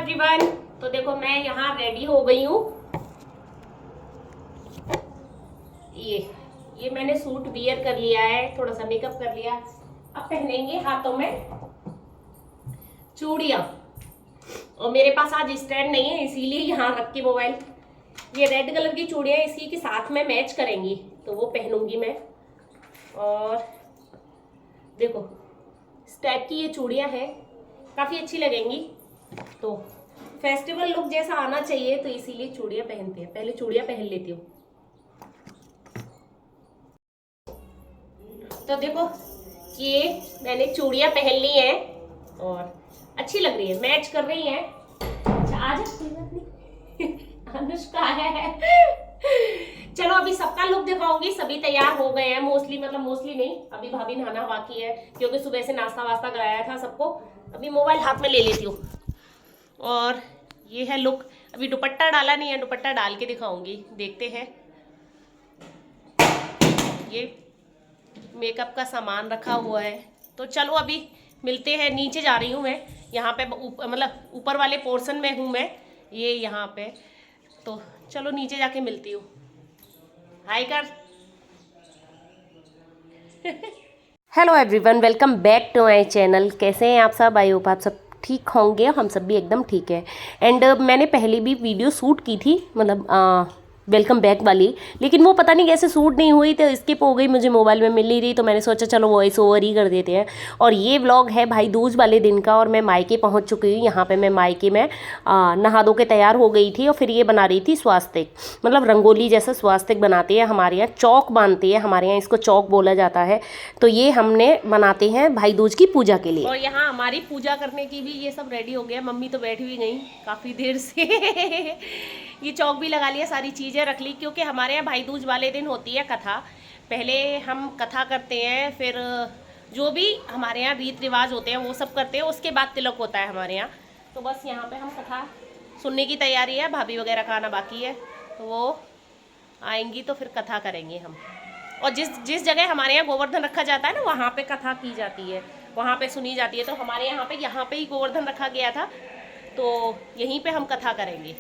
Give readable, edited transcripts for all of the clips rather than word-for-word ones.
Everyone. तो देखो मैं यहाँ रेडी हो गई हूँ। ये मैंने सूट वियर कर लिया है, थोड़ा सा मेकअप कर लिया। अब पहनेंगे हाथों में चूड़ियाँ। और मेरे पास आज स्टैंड नहीं है, इसीलिए यहाँ रख के मोबाइल। ये रेड कलर की चूड़ियाँ इसी के साथ में मैच करेंगी, तो वो पहनूंगी मैं। और देखो इस टाइप की ये चूड़ियाँ हैं, काफ़ी अच्छी लगेंगी। तो फेस्टिवल लुक जैसा आना चाहिए, तो इसीलिए चूड़ियाँ पहनते हैं। पहले चूड़ियाँ पहन लेती हूँ। तो देखो ये मैंने चूड़ियाँ पहन ली हैं और अच्छी लग रही है, मैच कर रही हैं। अच्छा आज अनुष्का है। चलो अभी सबका लुक दिखाऊंगी। सभी तैयार हो गए हैं मोस्टली नहीं, अभी भाभी नहाना बाकी है क्योंकि सुबह से नाश्ता वास्ता कराया था सबको। अभी मोबाइल हाथ में ले लेती हूँ। और ये है लुक। अभी दुपट्टा डाला नहीं है, दुपट्टा डाल के दिखाऊंगी, देखते हैं। ये मेकअप का सामान रखा हुआ है। तो चलो अभी मिलते हैं। नीचे जा रही हूँ मैं, यहाँ पे मतलब ऊपर वाले पोर्शन में हूँ मैं, ये यहाँ पे। तो चलो नीचे जाके मिलती हूँ। हाय कर। Hello everyone, welcome back to my channel. कैसे हैं आप सब? आई होप आप सब ठीक होंगे। हम सब भी एकदम ठीक है। एंड मैंने पहले भी वीडियो शूट की थी, मतलब वेलकम बैक वाली, लेकिन वो पता नहीं कैसे शूट नहीं हुई, तो स्किप हो गई, मुझे मोबाइल में मिल नहीं रही। तो मैंने सोचा चलो वॉइस ओवर ही कर देते हैं। और ये व्लॉग है भाई दूज वाले दिन का, और मैं मायके पहुंच चुकी हूँ। यहाँ पे मैं मायके में नहा धो के तैयार हो गई थी, और फिर ये बना रही थी स्वास्तिक, मतलब रंगोली जैसा स्वास्तिक बनाते हैं हमारे यहाँ। चौक बांधते हैं हमारे यहाँ, इसको चौक बोला जाता है। तो ये हमने बनाते हैं भाई दूज की पूजा के लिए। और यहाँ हमारी पूजा करने की भी ये सब रेडी हो गया। मम्मी तो बैठी हुई गई काफ़ी देर से। ये चौक भी लगा लिया, सारी चीज़ें रख ली, क्योंकि हमारे यहाँ भाई दूज वाले दिन होती है कथा। पहले हम कथा करते हैं, फिर जो भी हमारे यहाँ रीत रिवाज होते हैं वो सब करते हैं, उसके बाद तिलक होता है हमारे यहाँ। तो बस यहाँ पे हम कथा सुनने की तैयारी है। भाभी वगैरह का आना बाकी है, तो वो आएंगी तो फिर कथा करेंगे हम। और जिस जगह हमारे यहाँ गोवर्धन रखा जाता है ना, वहाँ पे कथा की जाती है, वहाँ पे सुनी जाती है। तो हमारे यहाँ पे ही गोवर्धन रखा गया था, तो यहीं पे हम कथा करेंगे।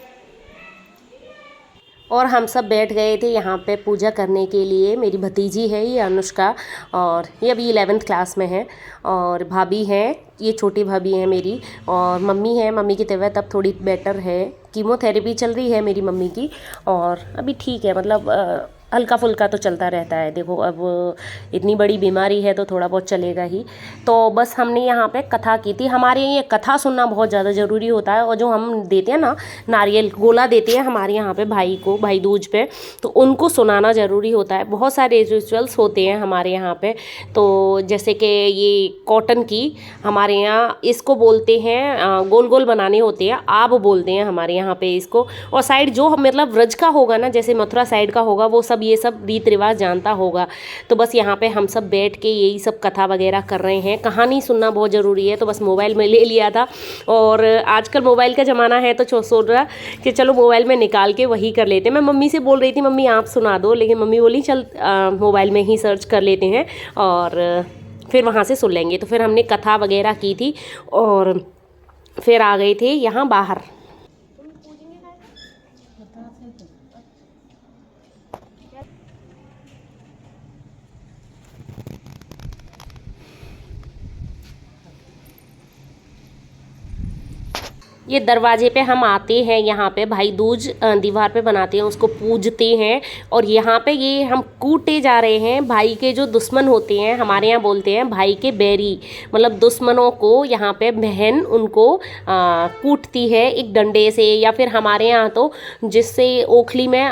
और हम सब बैठ गए थे यहाँ पे पूजा करने के लिए। मेरी भतीजी है ये अनुष्का, और ये अभी 11th क्लास में है। और भाभी हैं, ये छोटी भाभी हैं मेरी। और मम्मी है, मम्मी की तबीयत अब थोड़ी बेटर है, कीमोथेरेपी चल रही है मेरी मम्मी की, और अभी ठीक है, मतलब हल्का फुल्का तो चलता रहता है। देखो अब इतनी बड़ी बीमारी है तो थोड़ा बहुत चलेगा ही। तो बस हमने यहाँ पे कथा की थी। हमारे यहाँ ये कथा सुनना बहुत ज़्यादा ज़रूरी होता है। और जो हम देते हैं ना, नारियल गोला देते हैं हमारे यहाँ पे भाई को, भाई दूज पे, तो उनको सुनाना ज़रूरी होता है। बहुत सारे रिचुअल्स होते हैं हमारे यहाँ पे। तो जैसे कि ये कॉटन की हमारे यहाँ इसको बोलते हैं, गोल गोल बनाने होते हैं, आप बोलते हैं हमारे यहाँ पे इसको। और साइड जो मतलब व्रज का होगा ना, जैसे मथुरा साइड का होगा, वो सब ये सब रीत रिवाज जानता होगा। तो बस यहाँ पे हम सब बैठ के यही सब कथा वगैरह कर रहे हैं। कहानी सुनना बहुत ज़रूरी है, तो बस मोबाइल में ले लिया था। और आजकल मोबाइल का ज़माना है, तो सोच रहा कि चलो मोबाइल में निकाल के वही कर लेते हैं। मैं मम्मी से बोल रही थी मम्मी आप सुना दो, लेकिन मम्मी बोली चल मोबाइल में ही सर्च कर लेते हैं और फिर वहाँ से सुन लेंगे। तो फिर हमने कथा वगैरह की थी और फिर आ गए थे यहाँ बाहर। ये दरवाजे पे हम आते हैं, यहाँ पे भाई दूज दीवार पे बनाते हैं, उसको पूजते हैं। और यहाँ पे ये हम कूटे जा रहे हैं भाई के जो दुश्मन होते हैं, हमारे यहाँ बोलते हैं भाई के बैरी, मतलब दुश्मनों को यहाँ पे बहन उनको कूटती है एक डंडे से, या फिर हमारे यहाँ तो जिससे ओखली में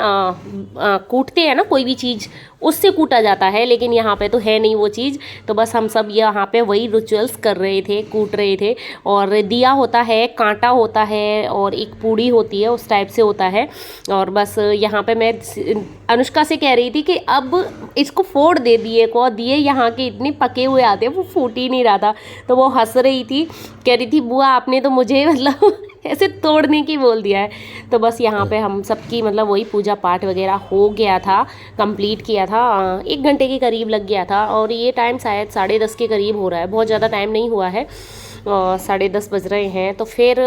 कूटते हैं ना कोई भी चीज़, उससे कूटा जाता है। लेकिन यहाँ पे तो है नहीं वो चीज़। तो बस हम सब यहाँ पे वही रिचुअल्स कर रहे थे, कूट रहे थे। और दिया होता है, कांटा होता है, और एक पूड़ी होती है, उस टाइप से होता है। और बस यहाँ पे मैं अनुष्का से कह रही थी कि अब इसको फोड़ दे दिए को, दिए यहाँ के इतने पके हुए आते हैं, वो फूट ही नहीं रहा था। तो वो हंस रही थी, कह रही थी बुआ आपने तो मुझे मतलब ऐसे तोड़ने की बोल दिया है। तो बस यहाँ पे हम सबकी मतलब वही पूजा पाठ वगैरह हो गया था, कंप्लीट किया था। 1 घंटे के करीब लग गया था, और ये टाइम शायद 10:30 के करीब हो रहा है, बहुत ज़्यादा टाइम नहीं हुआ है, 10:30 बज रहे हैं। तो फिर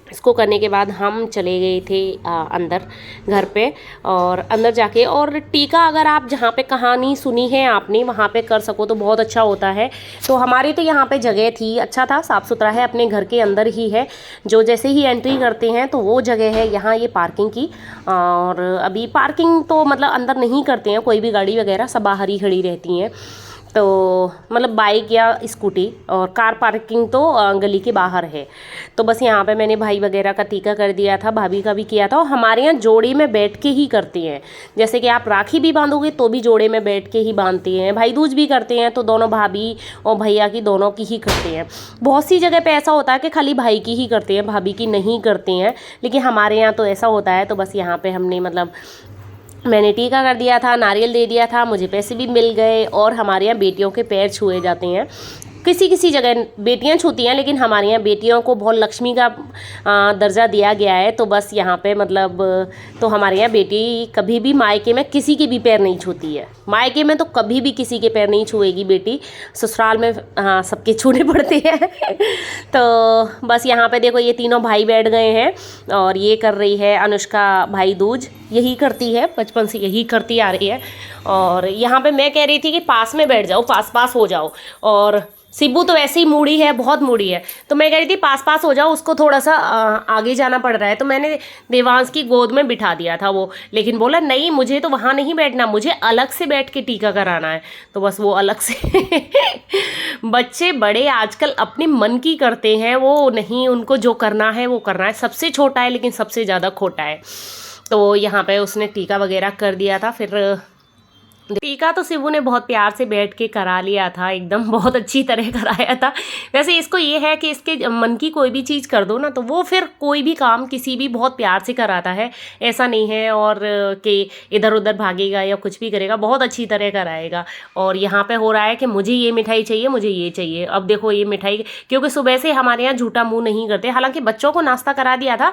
इसको करने के बाद हम चले गए थे अंदर घर पे, और अंदर जाके, और टीका अगर आप जहाँ पे कहानी सुनी है आपने वहाँ पे कर सको तो बहुत अच्छा होता है। तो हमारी तो यहाँ पे जगह थी, अच्छा था, साफ़ सुथरा है, अपने घर के अंदर ही है। जो जैसे ही एंट्री करते हैं तो वो जगह है यहाँ ये पार्किंग की, और अभी पार्किंग तो मतलब अंदर नहीं करते हैं कोई भी गाड़ी वगैरह, सब बाहर ही खड़ी रहती हैं। तो मतलब बाइक या स्कूटी, और कार पार्किंग तो गली के बाहर है। तो बस यहाँ पे मैंने भाई वगैरह का टीका कर दिया था, भाभी का भी किया था। और हमारे यहाँ जोड़े में बैठ के ही करते हैं, जैसे कि आप राखी भी बांधोगे तो भी जोड़े में बैठ के ही बांधते हैं, भाई दूज भी करते हैं तो दोनों भाभी और भैया की दोनों की ही करते हैं। बहुत सी जगह पर ऐसा होता है कि खाली भाई की ही करते हैं, भाभी की नहीं करते हैं, लेकिन हमारे यहाँ तो ऐसा होता है। तो बस यहाँ पर हमने मतलब मैंने टीका कर दिया था, नारियल दे दिया था, मुझे पैसे भी मिल गए। और हमारे यहाँ बेटियों के पैर छुए जाते हैं, किसी किसी जगह बेटियां छूती हैं, लेकिन हमारे यहाँ बेटियों को बहुत लक्ष्मी का दर्जा दिया गया है। तो बस यहाँ पे मतलब तो हमारे यहाँ बेटी कभी भी मायके में किसी के भी पैर नहीं छूती है, मायके में तो कभी भी किसी के पैर नहीं छुएगी बेटी, ससुराल में हाँ सबके छूने पड़ते हैं। तो बस यहाँ पे देखो ये तीनों भाई बैठ गए हैं, और ये कर रही है अनुष्का भाई दूज, यही करती है, बचपन से यही करती आ रही है। और यहाँ पे मैं कह रही थी कि पास में बैठ जाओ, पास पास हो जाओ, और सिब्बू तो वैसे ही मूडी है, बहुत मूडी है, तो मैं कह रही थी पास पास हो जाओ, उसको थोड़ा सा आगे जाना पड़ रहा है। तो मैंने देवांश की गोद में बिठा दिया था वो, लेकिन बोला नहीं मुझे तो वहाँ नहीं बैठना, मुझे अलग से बैठ के टीका कराना है। तो बस वो अलग से बच्चे बड़े आजकल अपने मन की करते हैं, वो नहीं, उनको जो करना है वो करना है। सबसे छोटा है लेकिन सबसे ज़्यादा खोटा है। तो यहाँ पे उसने टीका वगैरह कर दिया था। फिर टीका तो शिवू ने बहुत प्यार से बैठ के करा लिया था, एकदम बहुत अच्छी तरह कराया था। वैसे इसको ये है कि इसके मन की कोई भी चीज़ कर दो ना तो वो फिर कोई भी काम किसी भी बहुत प्यार से कराता है, ऐसा नहीं है और कि इधर उधर भागेगा या कुछ भी करेगा, बहुत अच्छी तरह कराएगा। और यहाँ पे हो रहा है कि मुझे ये मिठाई चाहिए, मुझे ये चाहिए। अब देखो ये मिठाई, क्योंकि सुबह से हमारे यहाँ झूठा मुँह नहीं करते, हालांकि बच्चों को नाश्ता करा दिया था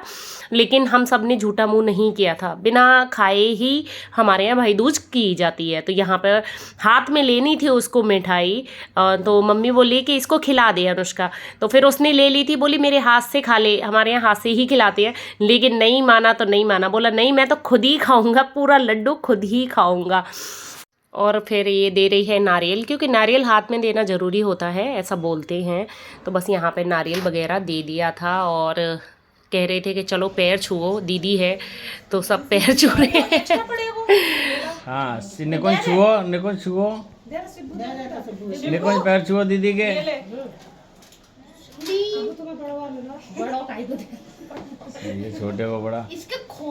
लेकिन हम सब ने झूठा मुँह नहीं किया था, बिना खाए ही हमारे यहाँ भाई दूज की जाती है। तो यहाँ पर हाथ में लेनी थी उसको मिठाई, तो मम्मी बोली कि इसको खिला दे अनुष्का, तो फिर उसने ले ली थी, बोली मेरे हाथ से खा ले, हमारे यहाँ हाथ से ही खिलाते हैं। लेकिन नहीं माना तो नहीं माना, बोला नहीं मैं तो खुद ही खाऊंगा, पूरा लड्डू खुद ही खाऊंगा। और फिर ये दे रही है नारियल, क्योंकि नारियल हाथ में देना ज़रूरी होता है ऐसा बोलते हैं। तो बस यहाँ पे नारियल वगैरह दे दिया था, और कह रहे थे कि चलो पैर छुओ, दीदी है तो सब पैर छू रहे हैं। हाँ निकुंज छुओ, निकुंज छुओ, निकुंज पैर छुओ दीदी के। ये छोटे को बड़ा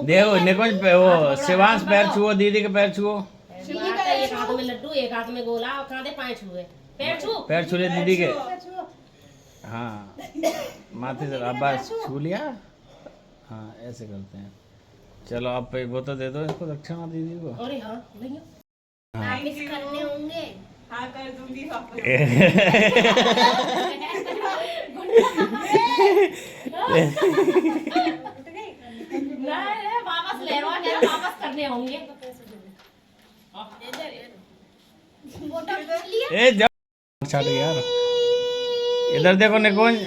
देखो, निकुंज वो शिवांश पैर छुओ, दीदी के पैर छुओ। एक हाथ में लड्डू एक हाथ में गोला, और कांधे पाए छुए, पैर छू ले दीदी के। हाँ माथे से बस छू लिया। हाँ ऐसे करते हैं। चलो आप एक बोतल दे दो इसको, दक्षिणा दीदी को। अरे हाँ करने होंगे। हाँ कर दूंगी वापस। वापस ले वापस करने होंगे। ए जा यार, इधर देखो निकुंज।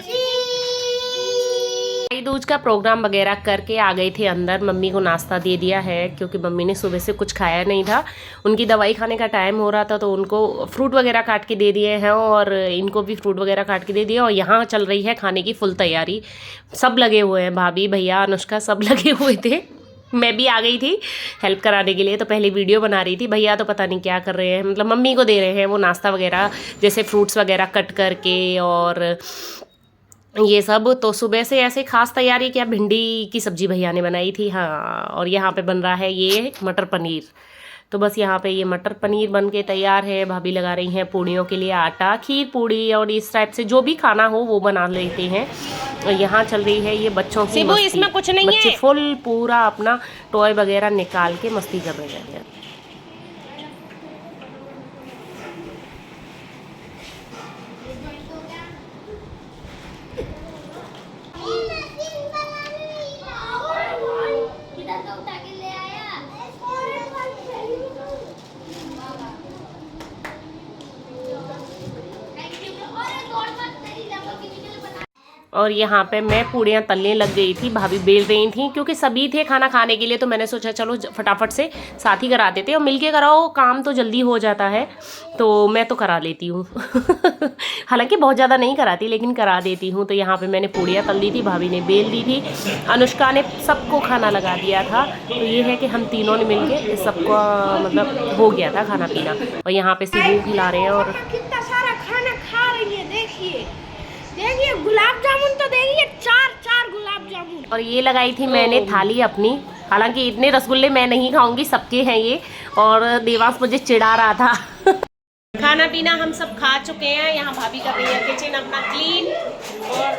भाई दूज का प्रोग्राम वगैरह करके आ गए थे अंदर, मम्मी को नाश्ता दे दिया है क्योंकि मम्मी ने सुबह से कुछ खाया नहीं था, उनकी दवाई खाने का टाइम हो रहा था, तो उनको फ्रूट वगैरह काट के दे दिए हैं, और इनको भी फ्रूट वगैरह काट के दे दिए। और यहाँ चल रही है खाने की फुल तैयारी, सब लगे हुए हैं, भाभी भैया अनुष्का सब लगे हुए थे। मैं भी आ गई थी हेल्प कराने के लिए, तो पहले वीडियो बना रही थी। भैया तो पता नहीं क्या कर रहे हैं, मतलब मम्मी को दे रहे हैं वो नाश्ता वगैरह, जैसे फ्रूट्स वगैरह कट करके और ये सब। तो सुबह से ऐसे खास तैयारी क्या, भिंडी की सब्ज़ी भैया ने बनाई थी। हाँ, और यहाँ पे बन रहा है ये मटर पनीर। तो बस यहाँ पे ये मटर पनीर बन के तैयार है। भाभी लगा रही हैं पूड़ियों के लिए आटा, खीर पूड़ी और इस टाइप से जो भी खाना हो वो बना लेते हैं। और यहाँ चल रही है ये बच्चों की मस्ती। इसमें कुछ नहीं है, बच्चे फुल पूरा अपना टॉय वगैरह निकाल के मस्ती कर रहे हैं। और यहाँ पे मैं पूड़ियाँ तलने लग गई थी, भाभी बेल रही थी क्योंकि सभी थे खाना खाने के लिए, तो मैंने सोचा चलो फटाफट से साथ ही करा देते और मिलके कराओ, काम तो जल्दी हो जाता है, तो मैं तो करा लेती हूँ। हालांकि बहुत ज़्यादा नहीं कराती लेकिन करा देती हूँ। तो यहाँ पे मैंने पूड़ियाँ तल दी थी, भाभी ने बेल दी थी, अनुष्का ने सबको खाना लगा दिया था। तो ये है कि हम तीनों ने मिलके सबको मतलब हो गया था खाना पीना। और यहाँ पे सिबू खिला रहे हैं और कितना सारा खाना खा रही है, देखिए देखिए गुलाब जामुन तो देखिए, चार गुलाब जामुन। और ये लगाई थी मैंने थाली अपनी, हालांकि इतने रसगुल्ले मैं नहीं खाऊंगी, सबके हैं ये, और देवांश मुझे चिढ़ा रहा था। खाना पीना हम सब खा चुके हैं। यहाँ भाभी कर रही है किचन अपना क्लीन और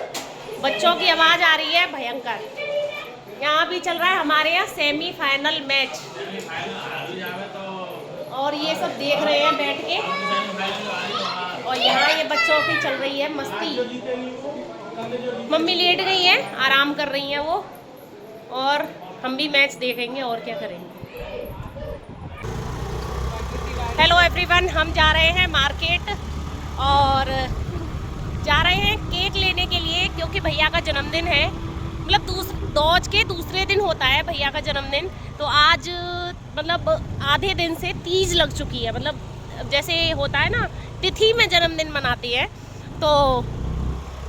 बच्चों की आवाज़ आ रही है भयंकर। यहाँ भी चल रहा है हमारे यहाँ सेमीफाइनल मैच और ये सब देख रहे हैं बैठ के। और यहाँ ये बच्चों की चल रही है मस्ती। मम्मी लेट गई है, आराम कर रही हैं वो, और हम भी मैच देखेंगे और क्या करेंगे। हेलो एवरीवन, हम जा रहे हैं मार्केट और जा रहे हैं केक लेने के लिए क्योंकि भैया का जन्मदिन है। मतलब दौज के दूसरे दिन होता है भैया का जन्मदिन, तो आज मतलब आधे दिन से तीज लग चुकी है। मतलब जैसे होता है ना तिथि में जन्मदिन मनाती है, तो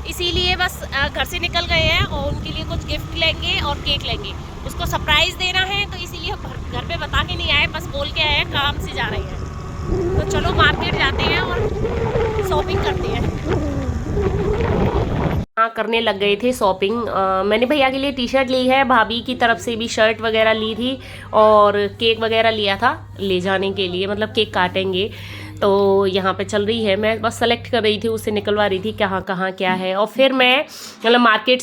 इसीलिए बस घर से निकल गए हैं और उनके लिए कुछ गिफ्ट लेंगे और केक लेंगे। उसको सरप्राइज़ देना है, तो इसीलिए घर पे बता के नहीं आए, बस बोल के आए हैं, काम से जा रहे हैं। तो चलो मार्केट जाते हैं और शॉपिंग करते हैं। हाँ, करने लग गए थे शॉपिंग। मैंने भैया के लिए टी शर्ट ली है, भाभी की तरफ से भी शर्ट वगैरह ली थी और केक वगैरह लिया था ले जाने के लिए, मतलब केक काटेंगे। तो यहाँ पे चल रही है, मैं बस सेलेक्ट कर रही थी, उससे निकलवा रही थी कहाँ कहाँ क्या है। और फिर मैं मतलब मार्केट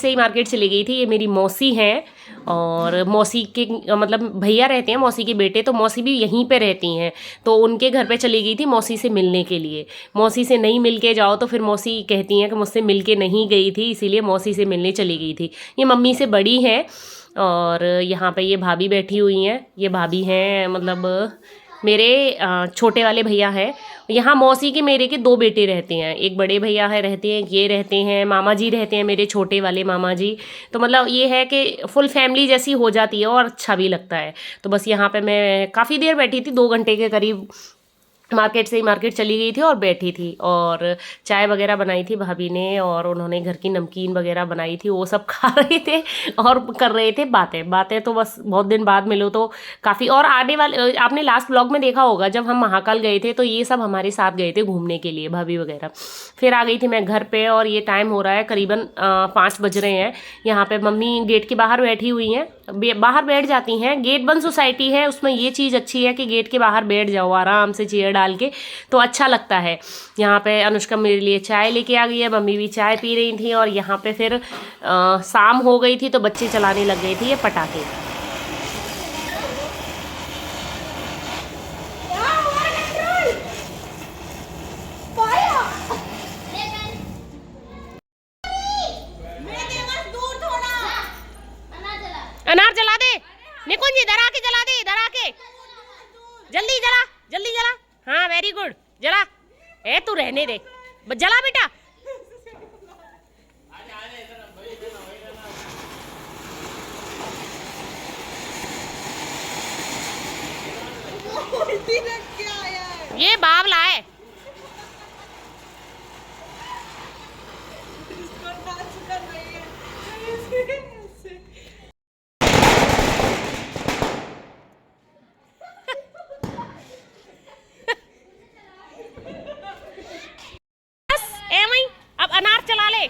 चली गई थी। ये मेरी मौसी हैं और मौसी के मतलब भैया रहते हैं, मौसी के बेटे, तो मौसी भी यहीं पे रहती हैं, तो उनके घर पे चली गई थी मौसी से मिलने के लिए। मौसी से नहीं मिल के जाओ तो फिर मौसी कहती हैं कि मुझसे मिल के नहीं गई थी, इसीलिए मौसी से मिलने चली गई थी। ये मम्मी से बड़ी हैं और यहाँ पे ये भाभी बैठी हुई हैं। ये भाभी हैं मतलब मेरे छोटे वाले भैया हैं। यहाँ मौसी के मेरे के 2 बेटे रहते हैं, एक बड़े भैया है रहते हैं, ये रहते हैं, मामा जी रहते हैं मेरे छोटे वाले मामा जी। तो मतलब ये है कि फुल फैमिली जैसी हो जाती है और अच्छा भी लगता है। तो बस यहाँ पे मैं काफ़ी देर बैठी थी, 2 घंटे के करीब मार्केट चली गई थी और बैठी थी। और चाय वगैरह बनाई थी भाभी ने और उन्होंने घर की नमकीन वगैरह बनाई थी, वो सब खा रहे थे और कर रहे थे बातें। तो बस बहुत दिन बाद मिलो तो काफ़ी। और आने वाले आपने लास्ट व्लॉग में देखा होगा जब हम महाकाल गए थे, तो ये सब हमारे साथ गए थे घूमने के लिए, भाभी वगैरह। फिर आ गई थी मैं घर पे और ये टाइम हो रहा है करीबन 5 बज रहे हैं। यहाँ पे मम्मी गेट के बाहर बैठी हुई हैं, बाहर बैठ जाती हैं। गेट बंद सोसाइटी है, उसमें ये चीज़ अच्छी है कि गेट के बाहर बैठ जाओ आराम से चेयर डाल के, तो अच्छा लगता है। यहाँ पे अनुष्का मेरे लिए चाय लेके आ गई है, मम्मी भी चाय पी रही थी। और यहाँ पे फिर शाम हो गई थी तो बच्चे चलाने लग गए थे ये पटाखे। अनार जला दे निकुंज, इधर आके जला दे, इधर आके जल्दी जला। हाँ वेरी गुड, जला। ए तू रहने दे, जला बेटा। ये बावला है। अब अनार चला ले।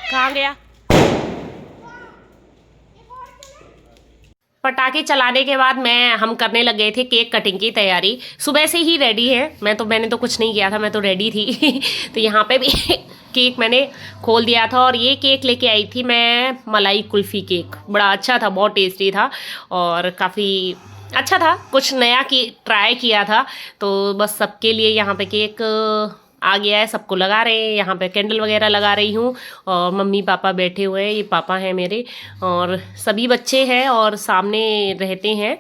कहाँ गया? पटाखे चलाने के बाद हम करने लग गए थे केक कटिंग की तैयारी। सुबह से ही रेडी है, मैंने तो कुछ नहीं किया था, मैं तो रेडी थी। तो यहाँ पे भी केक मैंने खोल दिया था और ये केक लेके आई थी मैं, मलाई कुल्फ़ी केक। बड़ा अच्छा था, बहुत टेस्टी था और काफ़ी अच्छा था, कुछ नया ट्राई किया था। तो बस सबके लिए यहाँ पे केक आ गया है, सबको लगा रहे हैं। यहाँ पे कैंडल वगैरह लगा रही हूँ और मम्मी पापा बैठे हुए हैं, ये पापा हैं मेरे और सभी बच्चे हैं और सामने रहते हैं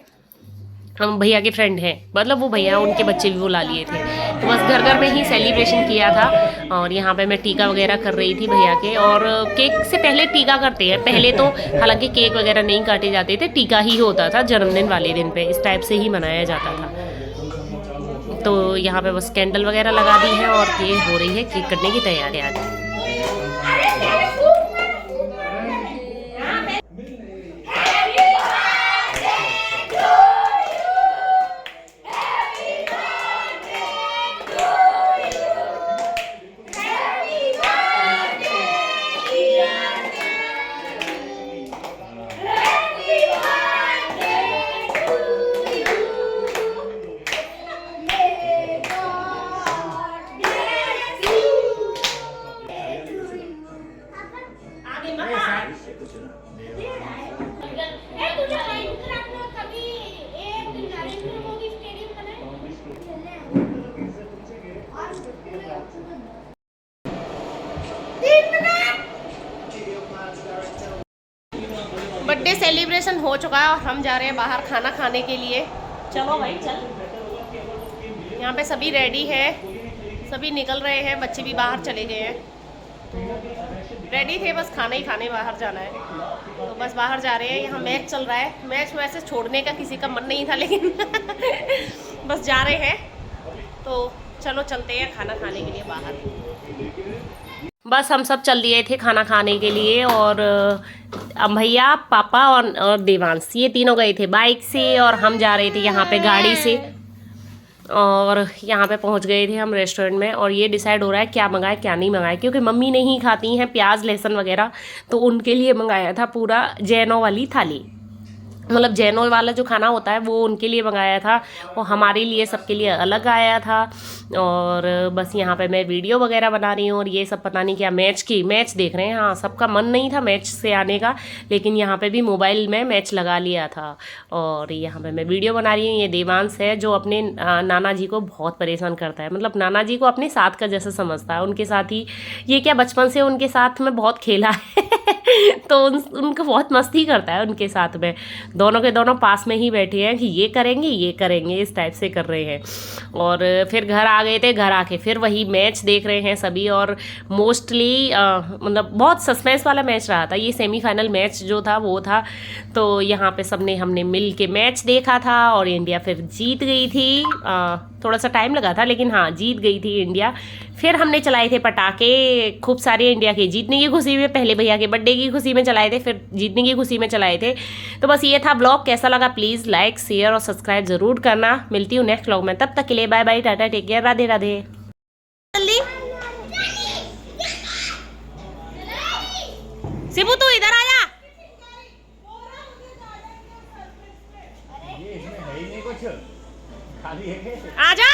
हम भैया के फ्रेंड हैं, मतलब वो भैया उनके बच्चे भी बुला लिए थे। तो बस घर घर में ही सेलिब्रेशन किया था और यहाँ पे मैं टीका वगैरह कर रही थी भैया के। और केक से पहले टीका करते हैं, पहले तो हालांकि केक वगैरह नहीं काटे जाते थे, टीका ही होता था जन्मदिन वाले दिन पे, इस टाइप से ही मनाया जाता था। तो यहाँ पे बस कैंडल वगैरह लगा दी है और ये हो रही है केक कटने की तैयारी आज। बर्थडे सेलिब्रेशन हो चुका है और हम जा रहे हैं बाहर खाना खाने के लिए। चलो भाई चल। यहाँ पे सभी रेडी है, सभी निकल रहे हैं, बच्चे भी बाहर चले गए हैं। रेडी थे, बस खाना ही खाने बाहर जाना है, तो बस बाहर जा रहे हैं। यहाँ मैच चल रहा है, मैच वैसे छोड़ने का किसी का मन नहीं था लेकिन बस जा रहे हैं। तो चलो चलते हैं खाना खाने के लिए बाहर। बस हम सब चल दिए थे खाना खाने के लिए और भैया पापा और देवांश ये तीनों गए थे बाइक से और हम जा रहे थे यहाँ पे गाड़ी से। और यहाँ पे पहुँच गए थे हम रेस्टोरेंट में और ये डिसाइड हो रहा है क्या मंगाए क्या नहीं मंगाए, क्योंकि मम्मी नहीं खाती हैं प्याज लहसुन वगैरह, तो उनके लिए मंगाया था पूरा जैनों वाली थाली, मतलब जैनों वाला जो खाना होता है वो उनके लिए मंगाया था और हमारे लिए सबके लिए अलग आया था। और बस यहाँ पे मैं वीडियो वगैरह बना रही हूँ और ये सब पता नहीं क्या मैच देख रहे हैं। हाँ, सबका मन नहीं था मैच से आने का, लेकिन यहाँ पे भी मोबाइल में मैच लगा लिया था और यहाँ पे मैं वीडियो बना रही हूँ। ये देवांश है जो अपने नाना जी को बहुत परेशान करता है, मतलब नाना जी को अपने साथ का जैसा समझता है, उनके साथ ही ये क्या बचपन से उनके साथ में बहुत खेला है तो उनको बहुत मस्ती करता है उनके साथ में। दोनों के दोनों पास में ही बैठे हैं कि ये करेंगे इस टाइप से कर रहे हैं। और फिर घर आ गए थे, घर आके फिर वही मैच देख रहे हैं सभी। और मोस्टली मतलब बहुत सस्पेंस वाला मैच रहा था, ये सेमीफाइनल मैच जो था वो था। तो यहाँ पे हमने मिल के मैच देखा था और इंडिया फिर जीत गई थी। थोड़ा सा टाइम लगा था लेकिन हाँ जीत गई थी इंडिया। फिर हमने चलाए थे पटाखे खूब सारे इंडिया के जीतने की खुशी में, पहले भैया के बर्थडे की खुशी में चलाए थे, फिर जीतने की खुशी में चलाए थे। तो बस ये था ब्लॉग, कैसा लगा प्लीज़ लाइक शेयर और सब्सक्राइब ज़रूर करना। मिलती हूँ नेक्स्ट ब्लॉग में, तब तक के लिए बाय बाय, टाटा, टेक केयर, राधे राधे। जल्दी शिबू तू इधर आ जा। आजा।